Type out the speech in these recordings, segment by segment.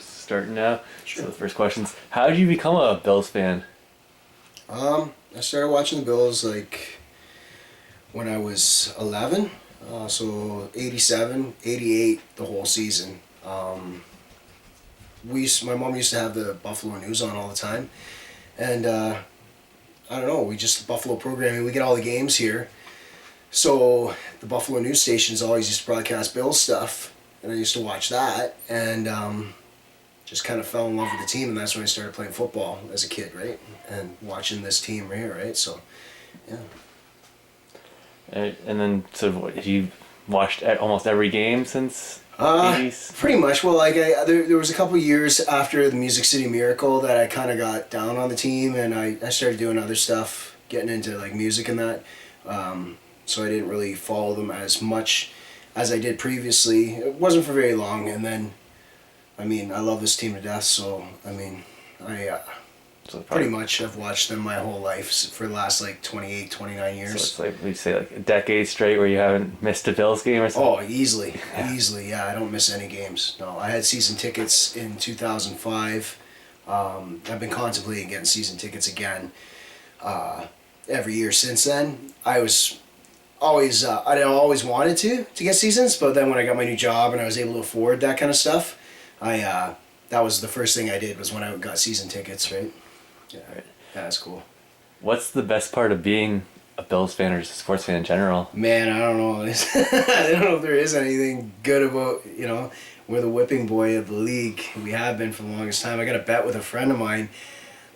starting now. Sure. So the first question's, how did you become a Bills fan? I started watching the Bills like when I was 11, so 87, 88, the whole season. My mom used to have the Buffalo News on all the time, and I don't know, Buffalo programming, we get all the games here. So the Buffalo news stations always used to broadcast Bills stuff, and I used to watch that, and just kind of fell in love with the team, and that's when I started playing football as a kid, right? And watching this team right here, right? So, yeah. And then, so what, have you watched almost every game since 80s? Pretty much. Well, like there was a couple years after the Music City Miracle that I kind of got down on the team, and I started doing other stuff, getting into like music and that. So I didn't really follow them as much as I did previously. It wasn't for very long, and then, I mean, I love this team to death, so, I mean, So pretty much have watched them my whole life for the last, like, 28, 29 years. So it's like, we say like a decade straight where you haven't missed a Bills game or something? Oh, easily, yeah, I don't miss any games. No, I had season tickets in 2005. I've been contemplating getting season tickets again every year since then. I always wanted to get seasons, but then when I got my new job and I was able to afford that kind of stuff, that was the first thing I did was when I got season tickets, right? Yeah, right. Yeah, that's cool. What's the best part of being a Bills fan or just a sports fan in general? Man, I don't know. I don't know if there is anything good about, we're the whipping boy of the league. We have been for the longest time. I got a bet with a friend of mine.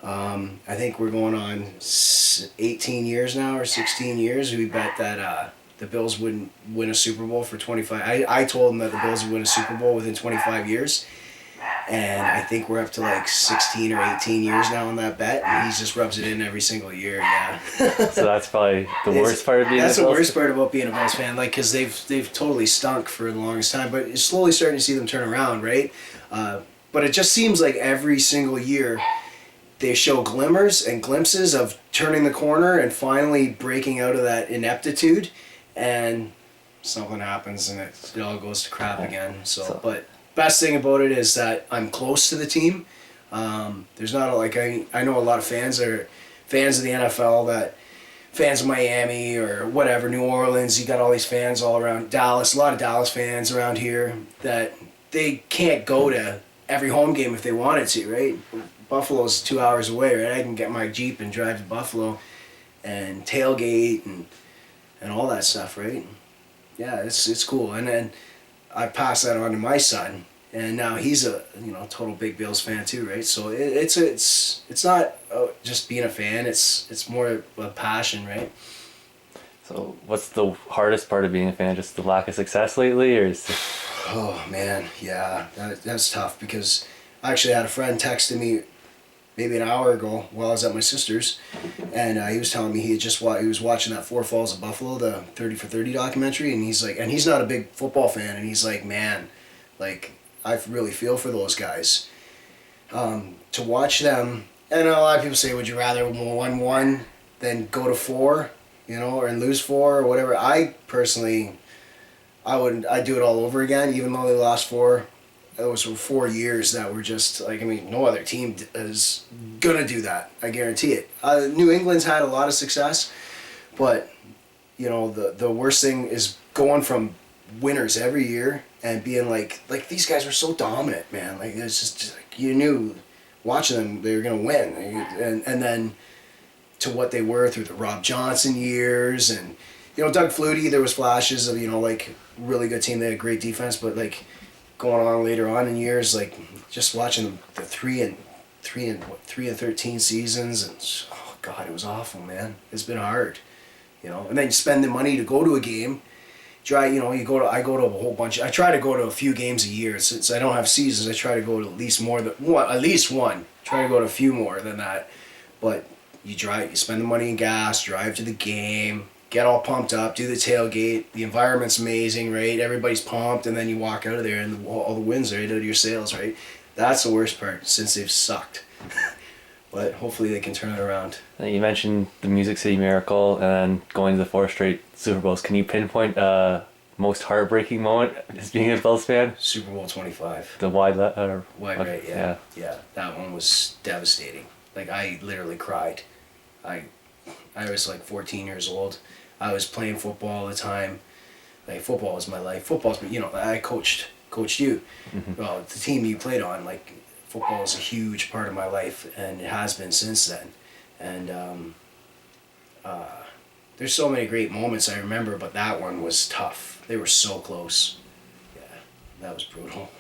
I think we're going on 18 years now or 16 years. We bet that the Bills wouldn't win a Super Bowl for 25. I told him that the Bills would win a Super Bowl within 25 years. And I think we're up to like 16 or 18 years now on that bet. And he just rubs it in every single year, yeah. So that's probably the worst part of being a Bills fan? That's the worst part about being a Bills fan, like, because they've totally stunk for the longest time. But you're slowly starting to see them turn around, right? But it just seems like every single year they show glimmers and glimpses of turning the corner and finally breaking out of that ineptitude, and something happens and it all goes to crap again. So, but best thing about it is that I'm close to the team. There's not I know a lot of fans are fans of the NFL, that fans of Miami or whatever, New Orleans. You got all these fans all around Dallas. A lot of Dallas fans around here that they can't go to every home game if they wanted to, right? Buffalo's 2 hours away, right? I can get my Jeep and drive to Buffalo and tailgate and all that stuff, right? Yeah, it's cool. And then I pass that on to my son, and now he's a total big Bills fan too, right? So it's not just being a fan. It's more a passion, right? So what's the hardest part of being a fan? Just the lack of success lately, or is it... Oh man, yeah, that's tough, because I actually had a friend texting me maybe an hour ago while I was at my sister's, and he was telling me he was watching that Four Falls of Buffalo, the 30 for 30 documentary, and he's like, and he's not a big football fan, and he's like, man, like, I really feel for those guys. To watch them, and a lot of people say, would you rather 1-1 than go to 4, and lose 4 or whatever? I personally, I'd do it all over again, even though they lost 4. Those were 4 years that were just like, I mean, no other team is gonna do that. I guarantee it. New England's had a lot of success, but the worst thing is going from winners every year and being like these guys were so dominant, man. Like, it's just like, you knew watching them they were gonna win, and then to what they were through the Rob Johnson years, and Doug Flutie. There was flashes of like really good team. They had a great defense, but like, going on later on in years, like just watching them, the 3 and 13 seasons, and oh god, it was awful, man. It's been hard, and then you spend the money to go to a game. I go to a whole bunch. I try to go to a few games a year. Since I don't have seasons, I try to go to at least one. Try to go to a few more than that. But you spend the money in gas, drive to the game, get all pumped up, do the tailgate. The environment's amazing, right? Everybody's pumped, and then you walk out of there and all the wind's right out of your sails, right? That's the worst part, since they've sucked. But hopefully they can turn it around. You mentioned the Music City Miracle and going to the 4 straight Super Bowls. Can you pinpoint a most heartbreaking moment as being a Bills fan? Super Bowl 25. The wide left. Wide right, yeah. That one was devastating. Like, I literally cried. I was like 14 years old. I was playing football all the time. Like, football was my life. I coached you. Well, the team you played on, like, football is a huge part of my life, and it has been since then. And there's so many great moments I remember, but that one was tough. They were so close. Yeah, that was brutal.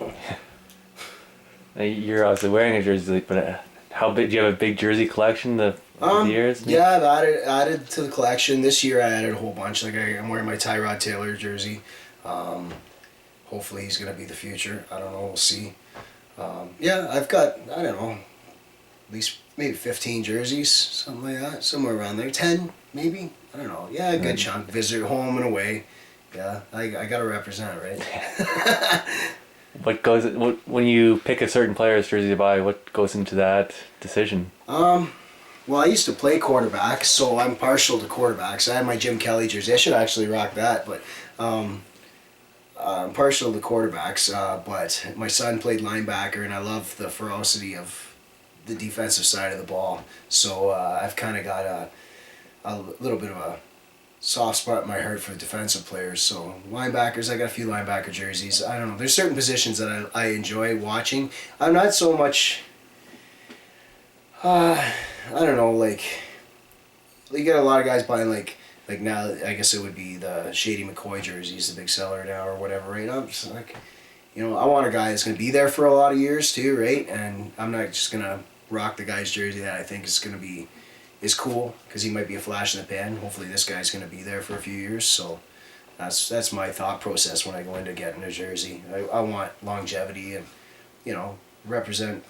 You're obviously wearing a jersey, but how big? Do you have a big jersey collection of the years? Maybe? Yeah, I've added to the collection. This year I added a whole bunch. Like, I'm wearing my Tyrod Taylor jersey. Hopefully he's going to be the future. I don't know. We'll see. Yeah, I've got, I don't know, at least maybe 15 jerseys, something like that. Somewhere around there. 10, maybe? I don't know. Yeah, a good chunk. Visit home and away. Yeah, I got to represent, right? When you pick a certain player's jersey to buy, what goes into that decision? Well, I used to play quarterback, so I'm partial to quarterbacks. I have my Jim Kelly jersey. I should actually rock that, but I'm partial to quarterbacks. But my son played linebacker, and I love the ferocity of the defensive side of the ball. So I've kind of got a little bit of a soft spot in my heart for defensive players. So linebackers, I got a few linebacker jerseys. I don't know. There's certain positions that I enjoy watching. I'm not so much. I don't know, like, you got a lot of guys buying, like now, I guess it would be the Shady McCoy jerseys, the big seller now or whatever, right? I'm just like, I want a guy that's going to be there for a lot of years too, right? And I'm not just going to rock the guy's jersey that I think is cool, because he might be a flash in the pan. Hopefully this guy's going to be there for a few years, so that's my thought process when I go into getting a jersey. I want longevity and, represent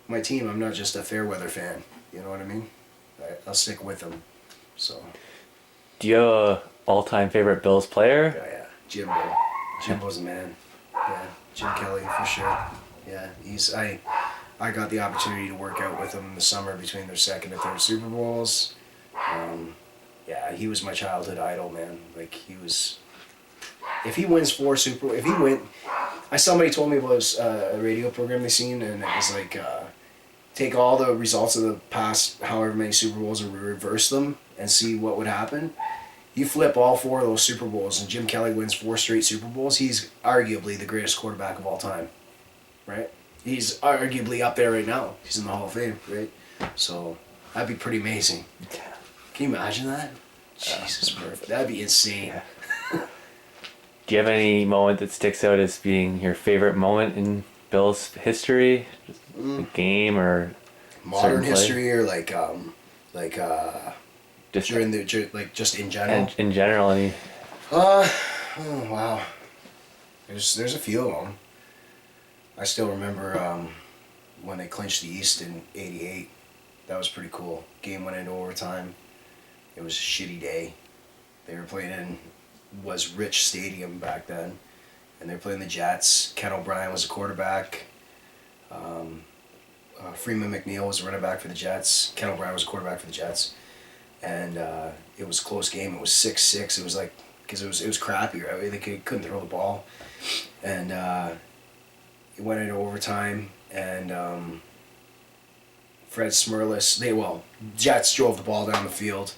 my team. I'm not just a fair weather fan. You know what I mean? I'll stick with them. So. Do you have a all-time favorite Bills player? Yeah. Jimbo. Jimbo's a man. Yeah. Jim Kelly for sure. Yeah. I got the opportunity to work out with him in the summer between their second and third Super Bowls. Yeah, he was my childhood idol, man. Like, he was. If he wins 4 Super Bowls, somebody told me about a radio program they seen, and it was like. Take all the results of the past however many Super Bowls and reverse them and see what would happen. You flip all 4 of those Super Bowls and Jim Kelly wins 4 straight Super Bowls, he's arguably the greatest quarterback of all time, right? He's arguably up there right now. He's in the Hall of Fame, right? So that'd be pretty amazing. Can you imagine that? Jesus, perfect. That'd be insane. Do you have any moment that sticks out as being your favorite moment in Bills history? Just a game or modern history, or just during just in general. And in general, any. Oh wow. There's a few of them. I still remember when they clinched the East in '88. That was pretty cool. Game went into overtime. It was a shitty day. They were playing in Rich Stadium back then, and they were playing the Jets. Ken O'Brien was a quarterback. Freeman McNeil was the running back for the Jets. Ken O'Brien was a quarterback for the Jets, and it was a close game. It was 6-6. It was like, because it was crappy, right? They couldn't throw the ball, and it went into overtime. And Fred Smerlas, Jets drove the ball down the field.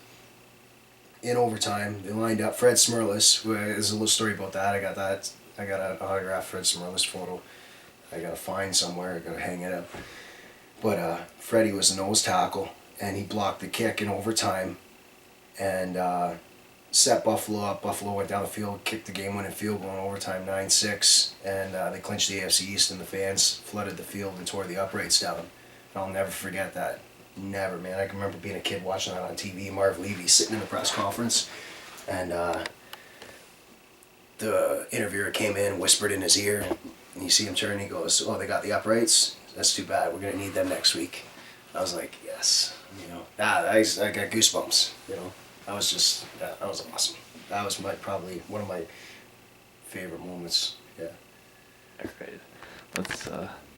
In overtime, they lined up. Fred Smerlas, there's a little story about that. I got an autographed Fred Smerlas photo. I got to find somewhere. I got to hang it up. But Freddie was the nose tackle, and he blocked the kick in overtime, and set Buffalo up. Buffalo went down the field, kicked the game-winning field goal in overtime, 9-6, and they clinched the AFC East, and the fans flooded the field and tore the uprights down. And I'll never forget that. Never, man. I can remember being a kid watching that on TV. Marv Levy sitting in the press conference, and the interviewer came in, whispered in his ear, and you see him turn, and he goes, "Oh, they got the uprights? That's too bad. We're going to need them next week." I was like, yes. I got goosebumps, That was awesome. That was probably one of my favorite moments, yeah. Great. Let's